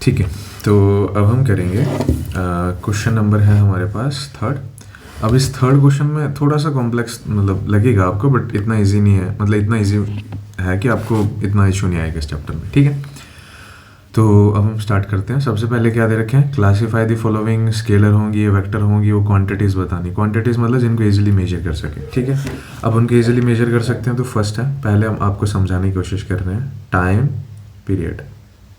ठीक है, तो अब हम करेंगे क्वेश्चन नंबर है हमारे पास थर्ड। अब इस थर्ड क्वेश्चन में थोड़ा सा कॉम्प्लेक्स मतलब लगेगा आपको, बट इतना इजी नहीं है, मतलब इतना इजी है कि आपको इतना इशू नहीं आएगा इस चैप्टर में। ठीक है, तो अब हम स्टार्ट करते हैं। सबसे पहले क्या दे रखे हैं, क्लासीफाई द फॉलोइंग, स्केलर होंगी या वेक्टर होंगी, वो क्वांटिटीज़ बतानी। क्वांटिटीज़ मतलब जिनको इजीली मेजर कर सके। ठीक है, अब उनको इजीली मेजर कर सकते हैं तो फर्स्ट है, पहले हम आपको समझाने की कोशिश कर रहे हैं, टाइम पीरियड।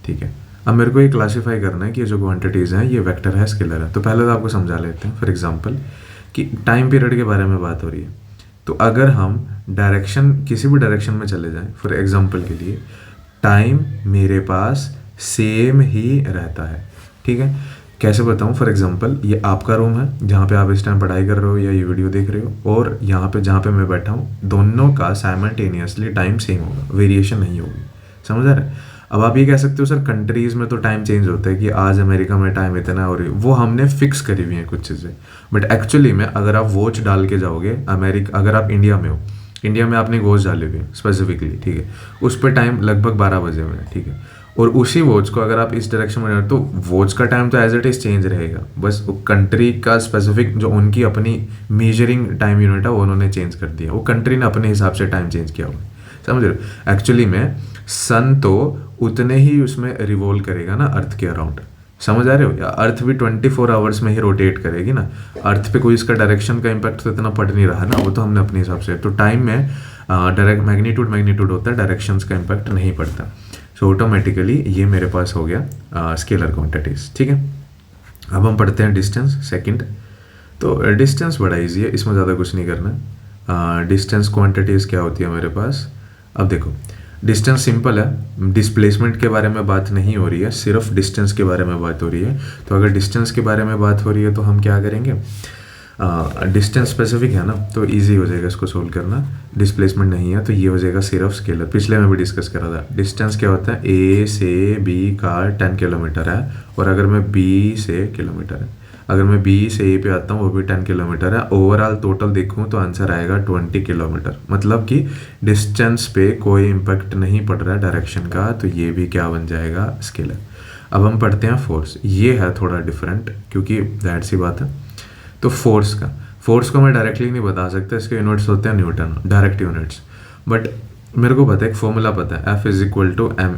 ठीक है, अब मेरे को ये क्लासीफाई करना है कि ये जो क्वांटिटीज़ हैं ये वेक्टर है स्केलर है। तो पहले तो आपको समझा लेते हैं। फॉर एग्जांपल कि टाइम पीरियड के बारे में बात हो रही है, तो अगर हम डायरेक्शन किसी भी डायरेक्शन में चले जाएं, फॉर एग्जांपल के लिए टाइम मेरे पास सेम ही रहता है। ठीक है, कैसे बताऊं, फॉर एग्जांपल ये आपका रूम है जहाँ पे आप इस टाइम पढ़ाई कर रहे हो या ये वीडियो देख रहे हो, और यहाँ पे जहाँ पे मैं बैठा हूँ, दोनों का साइमल्टेनियसली टाइम सेम होगा, वेरिएशन नहीं होगी। समझ आ रहा है? अब आप ये कह सकते हो सर कंट्रीज़ में तो टाइम चेंज होता है कि आज अमेरिका में टाइम इतना और वो हमने फिक्स करी हुई हैं कुछ चीज़ें, बट एक्चुअली में अगर आप वॉच डाल के जाओगे अमेरिका, अगर आप इंडिया में हो, इंडिया में आपने वॉच डाली हुई है स्पेसिफिकली, ठीक है, उस पर टाइम लगभग 12 बजे हुए हैं। ठीक है, और उसी वॉच को अगर आप इस डायरेक्शन में तो वॉच का टाइम तो एज इट इज़ चेंज रहेगा, बस वो कंट्री का स्पेसिफिक जो उनकी अपनी मेजरिंग टाइम यूनिट है वो उन्होंने चेंज कर दिया, वो कंट्री ने अपने हिसाब से टाइम चेंज किया हुआ। समझ रहे हो? एक्चुअली में सन तो उतने ही उसमें रिवॉल्व करेगा ना अर्थ के अराउंड। समझ आ रहे हो? या अर्थ भी 24 आवर्स में ही रोटेट करेगी ना, अर्थ पे कोई इसका डायरेक्शन का इम्पैक्ट तो इतना पड़ नहीं रहा ना, वो तो हमने अपने हिसाब से। तो टाइम में डायरेक्ट मैग्नीट्यूड होता है, डायरेक्शंस का इम्पैक्ट नहीं पड़ता। सो ऑटोमेटिकली ये मेरे पास हो गया स्केलर क्वांटिटीज। ठीक है, अब हम पढ़ते हैं डिस्टेंस सेकंड। तो डिस्टेंस बड़ा इजी है, इसमें ज़्यादा कुछ नहीं करना। डिस्टेंस क्वांटिटीज़ क्या होती है मेरे पास, अब देखो डिस्टेंस सिंपल है, डिस्प्लेसमेंट के बारे में बात नहीं हो रही है, सिर्फ डिस्टेंस के बारे में बात हो रही है। तो अगर डिस्टेंस के बारे में बात हो रही है तो हम क्या करेंगे, डिस्टेंस स्पेसिफिक है ना, तो इजी हो जाएगा इसको सोल्व करना। डिस्प्लेसमेंट नहीं है तो ये हो जाएगा सिर्फ स्केलर। पिछले में भी डिस्कस करा था, डिस्टेंस क्या होता है, ए से बी का 10 किलोमीटर है, और अगर मैं बी से किलोमीटर है, अगर मैं बी से ए पे आता हूँ वो भी 10 किलोमीटर है, ओवरऑल टोटल देखूँ तो आंसर आएगा 20 किलोमीटर। मतलब कि डिस्टेंस पे कोई इम्पैक्ट नहीं पड़ रहा है डायरेक्शन का, तो ये भी क्या बन जाएगा, स्केलर। अब हम पढ़ते हैं फोर्स, ये है थोड़ा डिफरेंट क्योंकि दैट सी बात है। तो फोर्स को मैं डायरेक्टली नहीं बता सकता, इसके यूनिट्स होते हैं न्यूटन, डायरेक्ट यूनिट्स। बट मेरे को पता है, एक फॉर्मूला पता है, F is equal to ma।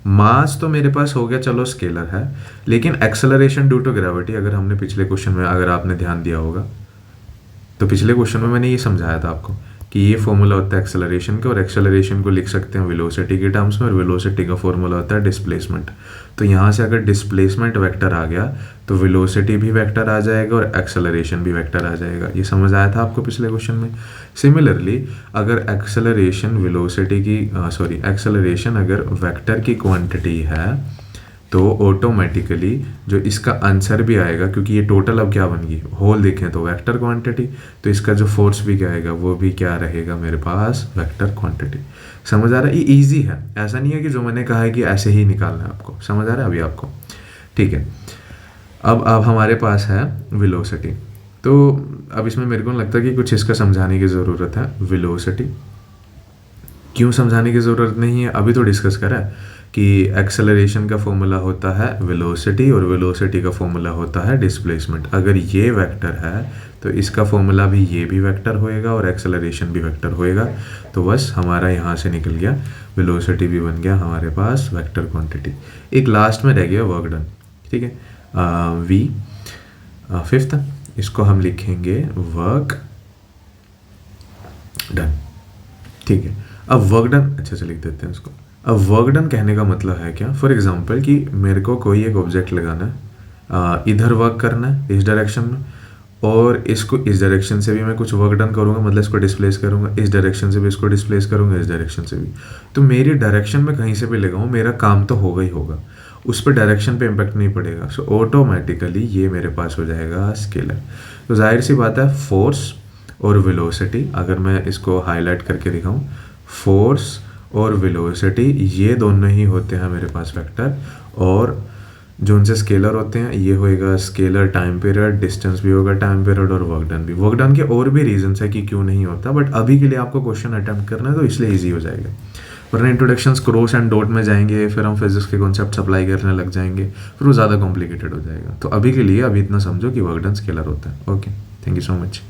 Mass तो मेरे पास हो गया, चलो स्केलर है, लेकिन एक्सेलरेशन ड्यू टू ग्रेविटी, अगर हमने पिछले क्वेश्चन में अगर आपने ध्यान दिया होगा तो पिछले क्वेश्चन में मैंने ये समझाया था आपको कि ये फॉर्मूला होता है एक्सेलरेशन का, और एक्सेलरेशन को लिख सकते हैं वेलोसिटी के टर्म्स में, और वेलोसिटी का फॉर्मूला होता है डिस्प्लेसमेंट। तो यहाँ से अगर डिस्प्लेसमेंट वेक्टर आ गया तो वेलोसिटी भी वेक्टर आ जाएगा और एक्सेलरेशन भी वेक्टर आ जाएगा। ये समझ आया था आपको पिछले क्वेश्चन में। सिमिलरली अगर एक्सेलरेशन वेलोसिटी की एक्सेलरेशन अगर वेक्टर की क्वांटिटी है तो ऑटोमेटिकली जो इसका आंसर भी आएगा, क्योंकि ये टोटल अब क्या बन गई, होल देखें तो वेक्टर क्वांटिटी, तो इसका जो फोर्स भी क्या आएगा वो भी क्या रहेगा मेरे पास, वेक्टर क्वांटिटी। समझ आ रहा है? ये इजी है, ऐसा नहीं है कि जो मैंने कहा है कि ऐसे ही निकालना है आपको। समझ आ रहा है अभी आपको? ठीक है, अब हमारे पास है वेलोसिटी। तो अब इसमें मेरे को नहीं लगता कि कुछ इसका समझाने की ज़रूरत है। वेलोसिटी क्यों समझाने की ज़रूरत नहीं है, अभी तो डिस्कस करा है कि एक्सेलरेशन का फॉर्मूला होता है वेलोसिटी, और वेलोसिटी का फॉर्मूला होता है डिस्प्लेसमेंट। अगर ये वेक्टर है तो इसका फॉर्मूला भी ये भी वेक्टर होएगा और एक्सेलरेशन भी वेक्टर होएगा। तो बस हमारा यहाँ से निकल गया, वेलोसिटी भी बन गया हमारे पास वेक्टर क्वांटिटी। एक लास्ट में रह गया वर्क डन। ठीक है, वी फिफ्थ, इसको हम लिखेंगे वर्क डन। ठीक है, अब वर्क डन अच्छे से लिख देते हैं इसको। अब वर्क डन कहने का मतलब है क्या, फॉर एग्जांपल कि मेरे को कोई एक ऑब्जेक्ट लगाना है, इधर वर्क करना है इस डायरेक्शन में, और इसको इस डायरेक्शन से भी मैं कुछ वर्क डन करूँगा, मतलब इसको डिस्प्लेस करूँगा, इस डायरेक्शन से भी इसको डिस्प्लेस करूँगा, इस डायरेक्शन से भी। तो मेरी डायरेक्शन में कहीं से भी लगाऊँ मेरा काम तो होगा ही होगा, उस पर डायरेक्शन पे इम्पैक्ट नहीं पड़ेगा। सो ऑटोमेटिकली ये मेरे पास हो जाएगा स्केलर। तो जाहिर सी बात है फोर्स और वेलोसिटी, अगर मैं इसको हाईलाइट करके दिखाऊँ, फोर्स और वेलोसिटी ये दोनों ही होते हैं मेरे पास वेक्टर, और जो उनसे स्केलर होते हैं ये होएगा स्केलर टाइम पीरियड, डिस्टेंस भी होगा टाइम पीरियड, और वर्क डन भी। वर्क डन के और भी रीजंस है कि क्यों नहीं होता, बट अभी के लिए आपको क्वेश्चन अटेम्प्ट करना है तो इसलिए ईजी हो जाएगा। वरना इंट्रोडक्शंस क्रोस एंड डॉट में जाएंगे, फिर हम फिजिक्स के कॉन्सेप्ट अप्लाई करने लग जाएंगे, फिर वो ज़्यादा कॉम्प्लिकेटेड हो जाएगा। तो अभी के लिए अभी इतना समझो कि वर्क डन स्केलर होता है। Okay, thank you so much.